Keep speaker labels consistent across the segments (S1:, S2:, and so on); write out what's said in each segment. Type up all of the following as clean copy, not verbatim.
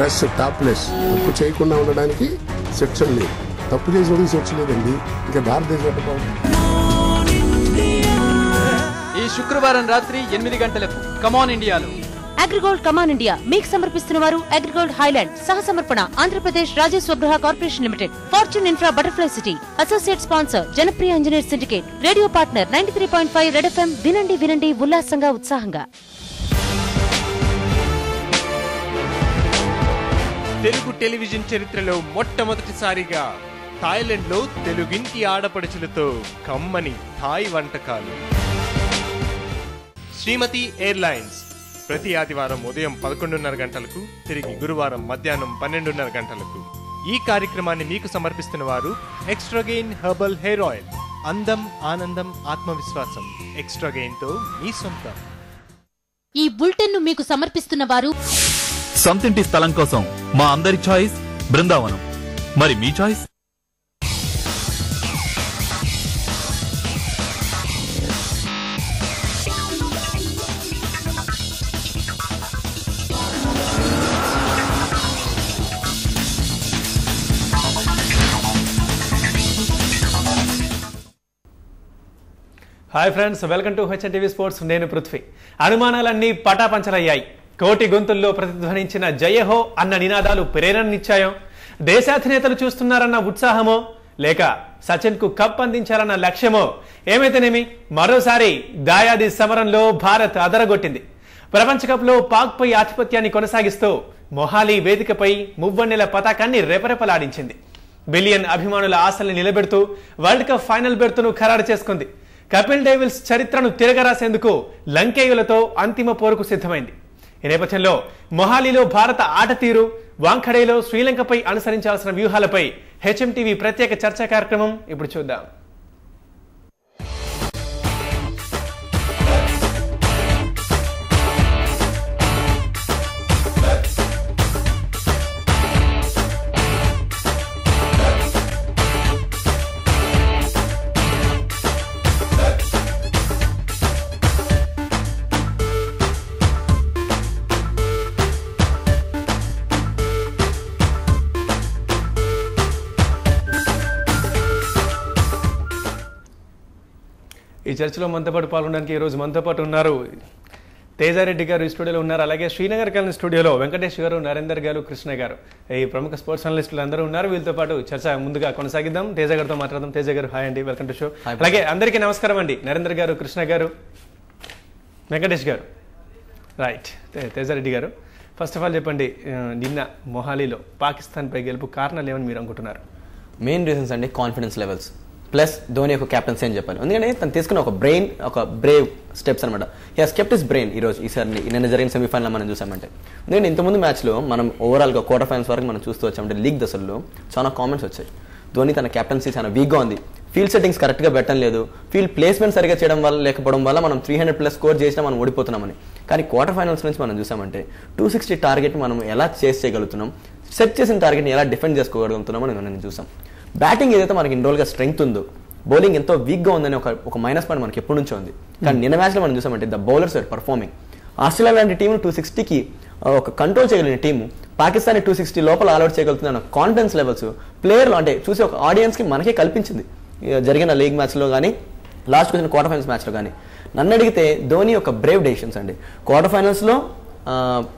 S1: Dress topless. తప్పు చేయకుండా ఉండడానికి శిక్షణ లేదు, తప్పు చేసిన శిక్ష లేదండి. ఇంకా భారతదేశం
S2: ఈ శుక్రవారం రాత్రి 8 గంటలకు కమాన్ ఇండియాలో
S3: అగ్రిగోల్డ్ కమాన్ ఇండియా మీకు సమర్పిస్తున్న వారు అగ్రిగోల్డ్ హైలాండ్. సహ సమర్పణ ఆంధ్రప్రదేశ్ రాజస్వ గృహ corporation limited, fortune infra butterfly city, associate sponsor Janapriya engineer syndicate, radio partner 93.5 red FM. వినండి వినండి ఉల్లాసంగా ఉత్సాహంగా.
S4: తెలుగు టెలివిజన్ చరిత్రలో మొట్టమొదటిసారిగా థాయిలాండ్ లో తెలుగింటి ఆడపడుచులతో కమ్మని థాయ్ వంటకాలు. శ్రీమతి ఎయిర్లైన్స్ ప్రతి ఆదివారం ఉదయం 11:30 గంటలకు, తిరిగి గురువారం మధ్యాహ్నం 12:30 గంటలకు. ఈ కార్యక్రమాన్ని మీకు సమర్పిస్తున్న వారు ఎక్స్ట్రాగెయిన్ హెర్బల్ హెయిర్ ఆయిల్. అందం, ఆనందం, ఆత్మవిశ్వాసం ఎక్స్ట్రాగెయిన్ తో మీ సొంతం.
S3: ఈ బులెటిన్ ను మీకు సమర్పిస్తున్న వారు
S5: సొంతింటి స్థలం కోసం మా అందరి చాయిస్ బృందావనం. మరి మీ choice?
S6: Hi friends, welcome to HN TV sports. నేను పృథ్వీ. అనుమానాలన్నీ పటాపంచలయ్యాయి. కోటి గొంతుల్లో ప్రతిధ్వనించిన జయహో అన్న నినాదాలు ప్రేరణనిచ్చాయో, దేశాధినేతలు చూస్తున్నారన్న ఉత్సాహమో, లేక సచిన్ కు కప్ అందించాలన్న లక్ష్యమో, ఏమైతేనేమి మరోసారి దాయాది సమరంలో భారత్ అదరగొట్టింది. ప్రపంచ కప్ లో పాక్ పై ఆధిపత్యాన్ని కొనసాగిస్తూ మొహాలీ వేదికపై మువ్వన్నెల పతాకాన్ని రెపరెపలాడించింది. బిలియన్ అభిమానుల ఆశల్ని నిలబెడుతూ వరల్డ్ కప్ ఫైనల్ బెర్తును ఖరారు చేసుకుంది. కపిల్ డేవిల్స్ చరిత్రను తిరగరాసేందుకు లంకేయులతో అంతిమ పోరుకు సిద్ధమైంది. ఈ నేపథ్యంలో మొహాలీలో భారత ఆట తీరు, వాంఖడేలో శ్రీలంకపై అనుసరించాల్సిన వ్యూహాలపై హెచ్ఎం టీవీ ప్రత్యేక చర్చా కార్యక్రమం ఇప్పుడు చూద్దాం. ఈ చర్చలో మనతో పాటు పాల్గొనడానికి ఈరోజు మనతో పాటు ఉన్నారు తేజారెడ్డి గారు, ఈ స్టూడియోలో ఉన్నారు. అలాగే శ్రీనగర్ కలిగిన స్టూడియోలో వెంకటేష్ గారు, నరేందర్ గారు, కృష్ణ గారు, ఈ ప్రముఖ స్పోర్ట్స్ అనలిస్టులు అందరూ ఉన్నారు. వీళ్ళతో పాటు చర్చ ముందుగా కొనసాగిద్దాం. తేజ గారితో మాట్లాడదాం. తేజ గారు హాయ్ అండి, వెల్కమ్ టు షో. అలాగే అందరికీ నమస్కారం అండి. నరేందర్ గారు, కృష్ణ గారు, వెంకటేష్ గారు. రైట్, తేజారెడ్డి గారు, ఫస్ట్ ఆఫ్ ఆల్ చెప్పండి, నిన్న మొహాలీలో పాకిస్తాన్ పై గెలుపు కారణాలు ఏమని మీరు అనుకుంటున్నారు?
S7: మెయిన్ రీజన్స్ అండి కాన్ఫిడెన్స్ లెవెల్స్ ప్లస్ ధోని యొక్క క్యాప్టెన్సీ అని చెప్పాలి. ఎందుకంటే తను తీసుకున్న ఒక బ్రేవ్ స్టెప్స్ అనమాట. He has kept his brain. ఈసారి నిన్న జరిగిన సెమీఫైనల్ మనం చూసామంటే, ఎందుకంటే ఇంతకుముందు మ్యాచ్లో మనం ఓవరాల్గా క్వార్టర్ ఫైనల్స్ వరకు మనం చూస్తూ వచ్చామంటే లీగ్ దశల్లో చాలా కామెంట్స్ వచ్చాయి. ధోని తన క్యాప్టెన్సీ చాలా వీక్గా ఉంది, ఫీల్డ్ సెట్టింగ్స్ కరెక్ట్గా పెట్టడం లేదు, ఫీల్డ్ ప్లేస్మెంట్ సరిగా చేయడం వల్ల లేకపోవడం వల్ల మనం 300+ స్కోర్ చేసినా మనం ఓడిపోతున్నామని. కానీ క్వార్టర్ ఫైనల్స్ నుంచి మనం చూసామంటే 260 టార్గెట్ మనం ఎలా చేయగలుగుతున్నాం, సెట్ చేసిన టార్గెట్ని ఎలా డిఫెండ్ చేసుకోగలుగుతున్నాం అని మనం చూసాం. బ్యాటింగ్ ఏదైతే మనకి ఇన్ రోజుగా స్ట్రెంగ్త్ ఉందో, బౌలింగ్ ఎంతో వీక్గా ఉందని ఒక మైనస్ పాయింట్ మనకి ఎప్పటి నుంచో ఉంది. కానీ నిన్న మ్యాచ్లో మనం చూసామంటే the bowlers are performing. Australia లాంటి టీంను 260కి ఒక కంట్రోల్ చేయగలిగిన టీము పాకిస్తాన్ 260 లోపల ఆల్అౌట్ చేయగలుగుతున్న కాన్ఫిడెన్స్ లెవెల్స్ ప్లేయర్లు అంటే చూసి ఒక ఆడియన్స్కి మనకే కల్పించింది జరిగిన లీగ్ మ్యాచ్లో కానీ లాస్ట్కి వచ్చిన క్వార్టర్ ఫైనల్స్ మ్యాచ్లో కానీ. నన్ను అడిగితే ధోని ఒక బ్రేవ్ డెసిషన్స్ అండి. క్వార్టర్ ఫైనల్స్లో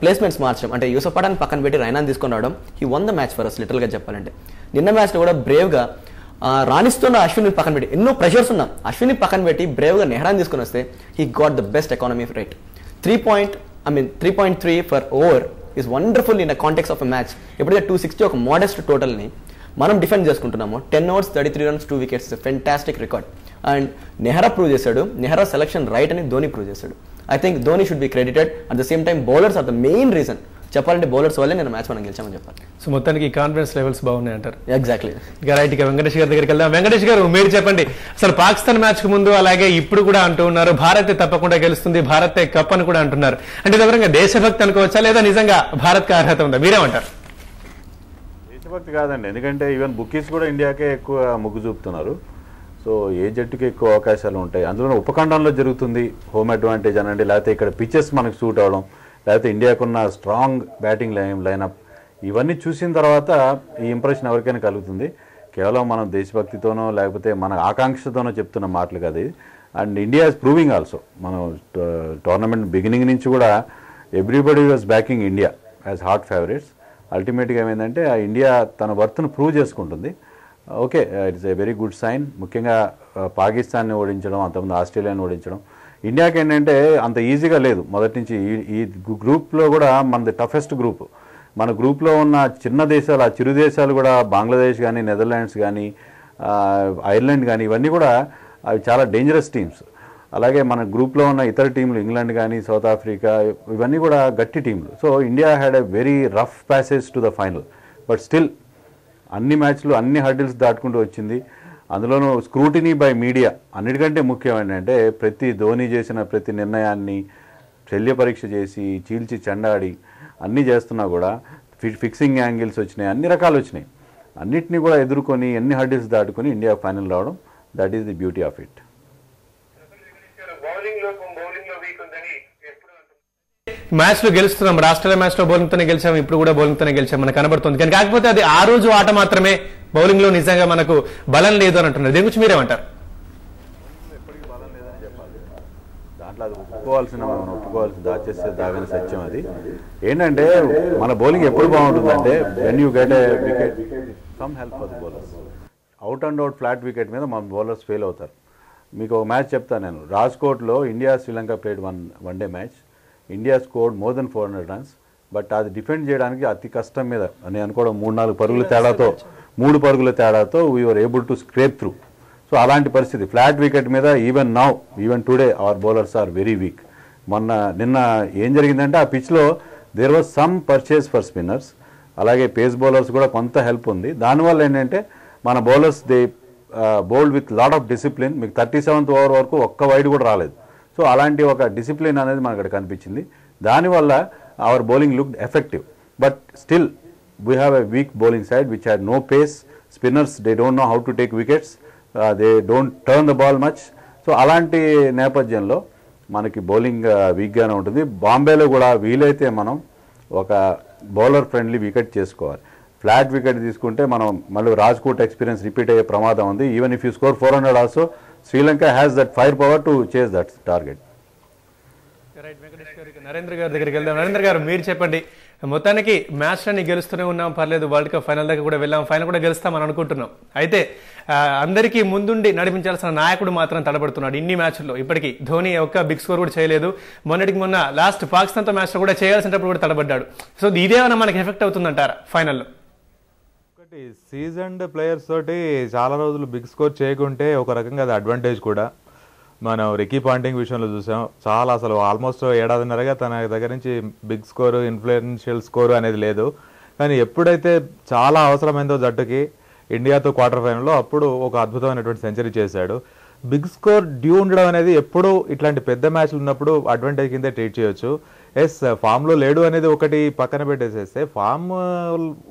S7: ప్లేస్మెంట్స్ మార్చడం అంటే యూసఫ్ పఠాన్ పక్కన పెట్టి రైనాన్ తీసుకొని రావడం, he won the match for us లిటల్గా చెప్పాలంటే. నిన్న మ్యాచ్లో కూడా బ్రేవ్గా రాణిస్తున్న అశ్విని పక్కన పెట్టి, ఎన్నో ప్రెషర్స్ ఉన్నా అశ్విని పక్కన పెట్టి బ్రేవ్గా నెహ్రాన్ తీసుకొని వస్తే he got the best economy rate. 3.3 for over is wonderful in the context of a match. ఎప్పుడైతే 260 ఒక మోడెస్ట్ టోటల్ని మనం డిఫెండ్ చేసుకుంటున్నాము, 10 overs 33 runs 2 wickets is fantastic record. And Nehra prove చేశాడు, నెహ్రా సెలక్షన్ రైట్ అని ధోని ప్రూవ్ చేశాడు. I think Dhoni should be credited. At the same time bowlers are the main reason. చెప్పాలంటే bowlers వల్లే నేను మ్యాచ్ మనం గెలిచామని చెప్పాలి.
S6: సో మొత్తానికి కాన్ఫిడెన్స్ లెవెల్స్ బాగున్నాయి అంటారు.
S7: ఎగ్జాక్ట్లీ.
S6: ఇక రైట్, ఇక వెంకటేష్ గారి దగ్గరికి వెళ్దాం. వెంకటేష్ గారు, మీరు చెప్పండి, అసలు పాకిస్తాన్ మ్యాచ్ కు ముందు అలాగే ఇప్పుడు కూడా అంటూ ఉన్నారు భారత్ తప్పకుండా గెలుస్తుంది, భారత్ కప్ అని కూడా అంటున్నారు. అంటే వివరంగా దేశభక్తి అనుకోవచ్చా, లేదా నిజంగా భారత్ కి అర్హత ఉందా? మీరేమంటారు?
S8: దేశభక్తి కాదండి, ఎందుకంటే ఈవెన్ బుకీస్ కూడా ఇండియాకే ఎక్కువ మొగ్గు చూపుతున్నారు. సో ఏ జట్టుకి ఎక్కువ అవకాశాలు ఉంటాయి, అందులో ఉపఖండంలో జరుగుతుంది, హోమ్ అడ్వాంటేజ్ అనండి, లేకపోతే ఇక్కడ పిచెస్ మనకు సూట్ అవడం, లేకపోతే ఇండియాకున్న స్ట్రాంగ్ బ్యాటింగ్ లైనప్, ఇవన్నీ చూసిన తర్వాత ఈ ఇంప్రెషన్ ఎవరికైనా కలుగుతుంది. కేవలం మనం దేశభక్తితోనో లేకపోతే మన ఆకాంక్షతోనో చెప్తున్న మాటలు కదా ఇది. And India is proving also. మనం టోర్నమెంట్ బిగినింగ్ నుంచి కూడా everybody was backing India as hot favourites. అల్టిమేట్గా ఏమైందంటే ఆ ఇండియా తన వర్త్ను ప్రూవ్ చేసుకుంటుంది. Okay, it's a very good sign. ముఖ్యంగా పాకిస్తాన్ని ఓడించడం, అంతకుముందు ఆస్ట్రేలియాని ఓడించడం ఇండియాకి ఏంటంటే అంత ఈజీగా లేదు మొదటి నుంచి. ఈ గ్రూప్లో కూడా మనది టఫెస్ట్ గ్రూప్. మన గ్రూప్లో ఉన్న చిన్న దేశాలు, ఆ చిరు దేశాలు కూడా బంగ్లాదేశ్ కానీ, నెదర్లాండ్స్ కానీ, ఐర్లాండ్ కానీ ఇవన్నీ కూడా అవి చాలా డేంజరస్ టీమ్స్. అలాగే మన గ్రూప్లో ఉన్న ఇతర టీంలు ఇంగ్లాండ్ కానీ, సౌత్ ఆఫ్రికా ఇవన్నీ కూడా గట్టి టీంలు. So India had a very rough passage to the final. But still అన్ని మ్యాచ్లు అన్ని హర్డిల్స్ దాటుకుంటూ వచ్చింది. అందులోనూ స్క్రూటినీ బై మీడియా అన్నిటికంటే ముఖ్యం ఏంటంటే ప్రతి ధోని చేసిన ప్రతి నిర్ణయాన్ని శల్య పరీక్ష చేసి చీల్చి చెండాడి అన్నీ చేస్తున్నా కూడా ఫిక్సింగ్ యాంగిల్స్ వచ్చినాయి, అన్ని రకాలు వచ్చినాయి. అన్నిటినీ కూడా ఎదుర్కొని ఎన్ని హర్డిల్స్ దాటుకొని ఇండియా ఫైనల్ రావడం, that is the beauty of it.
S6: మ్యాచ్లో గెలుస్తున్నాం, ఆస్ట్రేలియా మ్యాచ్లో బౌలింగ్తోనే గెలిచాం, ఇప్పుడు కూడా బౌలింగ్తోనే గెలిచాం మనకు కనబడుతుంది. కానీ కాకపోతే అది ఆ రోజు ఆట మాత్రమే, బౌలింగ్లో నిజంగా మనకు బలం లేదు అని అంటున్నారు. దీని గురించి మీరేమంటారు?
S8: దాంట్లో అది ఒప్పుకోవాల్సిన దాచేస్తే దాగని సత్యం. అది ఏంటంటే మన బౌలింగ్ ఎప్పుడు బాగుంటుందంటే when you get a wicket some help for the bowlers. Out and out flat wicket మీద మన బౌలర్స్ ఫెయిల్ అవుతారు. మీకు ఒక మ్యాచ్ చెప్తాను నేను. రాజ్కోట్లో India Sri Lanka played one day match. India scored more than 400 runs. But అది డిఫెండ్ చేయడానికి అతి కష్టం మీద అని అనుకోవడం 3-4 పరుగుల తేడాతో 3 పరుగుల తేడాతో we are able to scrape through. So అలాంటి పరిస్థితి ఫ్లాట్ వికెట్ మీద even today our bowlers are very weak. నిన్న ఏం జరిగిందంటే ఆ పిచ్లో there was some purchase for spinners, అలాగే పేస్ బౌలర్స్ కూడా కొంత హెల్ప్ ఉంది. దానివల్ల ఏంటంటే మన bowlers they bowled with lot of discipline. మీకు 37th ఓవర్ వరకు ఒక్క వైడ్ కూడా రాలేదు. సో అలాంటి ఒక డిసిప్లిన్ అనేది మనకు అక్కడ కనిపించింది. దానివల్ల our bowling looked effective. But still we have a weak bowling side which had no pace. Spinners they don't know how to take wickets, they don't turn the ball much. So అలాంటి నేపథ్యంలో మనకి bowling వీక్గానే ఉంటుంది. బాంబేలో కూడా వీలైతే మనం ఒక bowler friendly wicket చేసుకోవాలి. ఫ్లాట్ వికెట్ తీసుకుంటే మనం మళ్ళీ రాజ్కోట్ ఎక్స్పీరియన్స్ రిపీట్ అయ్యే ప్రమాదం ఉంది. Even if you score 400 also Sri Lanka has that fire power to చేస్ దట్ టార్గెట్.
S6: నరేంద్ర గారి దగ్గరికి వెళ్దాం. నరేంద్ర గారు మీరు చెప్పండి, మొత్తానికి మ్యాచ్ అన్ని గెలుస్తూనే ఉన్నాం, పర్లేదు, వరల్డ్ కప్ ఫైనల్ దాకా కూడా వెళ్ళాం, ఫైనల్ కూడా గెలుస్తామని అనుకుంటున్నాం. అయితే అందరికీ ముందుండి నడిపించాల్సిన నాయకుడు మాత్రం తడబడుతున్నాడు ఇన్ని మ్యాచ్ల్లో. ఇప్పటికీ ధోని ఒక్క బిగ్ స్కోర్ కూడా చేయలేదు. మొన్న లాస్ట్ పాకిస్తాన్తో మ్యాచ్లో కూడా చేయాల్సినప్పుడు కూడా తడబడ్డాడు. సో ఇదేమైనా మనకి ఎఫెక్ట్ అవుతుందంటారా ఫైనల్లో?
S9: ఒకటి సీజన్డ్ ప్లేయర్స్ తోటి చాలా రోజులు బిగ్ స్కోర్ చేయకుంటే ఒక రకంగా అది అడ్వాంటేజ్ కూడా. మనం రికీ పాంటింగ్ విషయంలో చూసాం, చాలా అసలు ఆల్మోస్ట్ 7.5 తన దగ్గర నుంచి బిగ్ స్కోరు, ఇన్ఫ్లుయెన్షియల్ స్కోరు అనేది లేదు. కానీ ఎప్పుడైతే చాలా అవసరమైందో జట్టుకి ఇండియాతో క్వార్టర్ ఫైనల్లో, అప్పుడు ఒక అద్భుతమైనటువంటి సెంచరీ చేశాడు. బిగ్ స్కోర్ డ్యూ ఉండడం అనేది ఎప్పుడు ఇట్లాంటి పెద్ద మ్యాచ్లు ఉన్నప్పుడు అడ్వాంటేజ్ కింద ట్రీట్ చేయొచ్చు. ఎస్, ఫామ్లో లేడు అనేది ఒకటి పక్కన పెట్టేసేస్తే, ఫామ్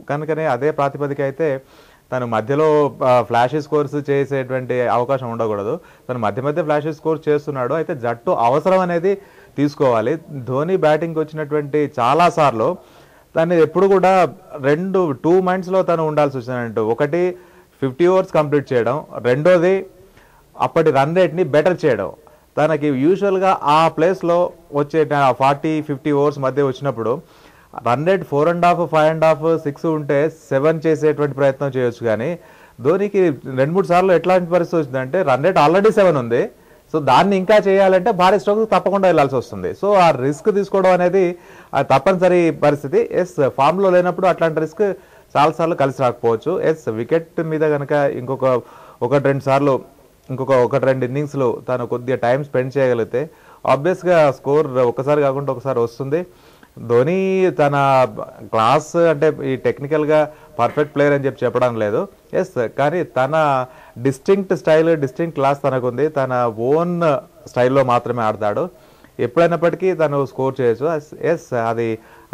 S9: కనుకనే అదే ప్రాతిపదిక అయితే తను మధ్యలో ఫ్లాషీ స్కోర్స్ చేసేటువంటి అవకాశం ఉండకూడదు. తను మధ్య ఫ్లాషీ స్కోర్స్ చేస్తున్నాడు. అయితే జట్టు అవసరం అనేది తీసుకోవాలి. ధోని బ్యాటింగ్కి వచ్చినటువంటి చాలాసార్లు తను ఎప్పుడు కూడా 2 మైండ్స్లో తను ఉండాల్సి వచ్చినట్టు. ఒకటి 50 overs కంప్లీట్ చేయడం, రెండోది అప్పటి రన్ రేట్ని బెటర్ చేయడం. తనకి యూజువల్గా ఆ ప్లేస్లో వచ్చే 40-50 overs మధ్య వచ్చినప్పుడు రన్ రేట్ 4.5, 5.5, 6 ఉంటే 7 చేసేటువంటి ప్రయత్నం చేయొచ్చు. కానీ ధోనికి 2-3 సార్లు ఎట్లాంటి పరిస్థితి వచ్చిందంటే రన్ రేట్ ఆల్రెడీ 7 ఉంది. సో దాన్ని ఇంకా చేయాలంటే భారీ స్ట్రోక్స్ తప్పకుండా వెళ్ళాల్సి వస్తుంది. సో ఆ రిస్క్ తీసుకోవడం అనేది తప్పనిసరి పరిస్థితి. ఎస్, ఫామ్లో లేనప్పుడు అట్లాంటి రిస్క్ చాలాసార్లు కలిసి రాకపోవచ్చు. ఎస్, వికెట్ మీద కనుక ఇంకొక 1-2 సార్లు, ఇంకొక 1-2 ఇన్నింగ్స్లో తను కొద్దిగా టైం స్పెండ్ చేయగలిగితే ఆబ్వియస్గా స్కోర్ ఒకసారి కాకుండా ఒకసారి వస్తుంది. ధోని తన క్లాస్ అంటే ఈ టెక్నికల్గా పర్ఫెక్ట్ ప్లేయర్ అని చెప్పడం లేదు. ఎస్, కానీ తన డిస్టింక్ట్ స్టైల్, డిస్టింక్ట్ క్లాస్ తనకుంది. తన ఓన్ స్టైల్లో మాత్రమే ఆడతాడు. ఎప్పుడైనప్పటికీ తను స్కోర్ చేయొచ్చు. ఎస్, అది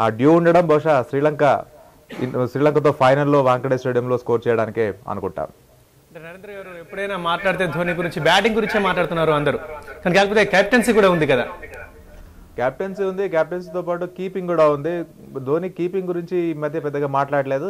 S9: ఆ డ్యూ ఉండడం బహుశా శ్రీలంకతో ఫైనల్లో వాంకడే స్టేడియంలో స్కోర్ చేయడానికే అనుకుంటాను.
S6: నరేంద్ర గారు ఎప్పుడైనా మాట్లాడితే ధోని గురించి బ్యాటింగ్ గురించే మాట్లాడుతున్నారు అందరూ, కానీ కాకపోతే కెప్టెన్సీ కూడా ఉంది కదా.
S9: క్యాప్టెన్సీ ఉంది, క్యాప్టెన్సీతో పాటు కీపింగ్ కూడా ఉంది. ధోని కీపింగ్ గురించి ఈ మధ్య పెద్దగా మాట్లాడలేదు.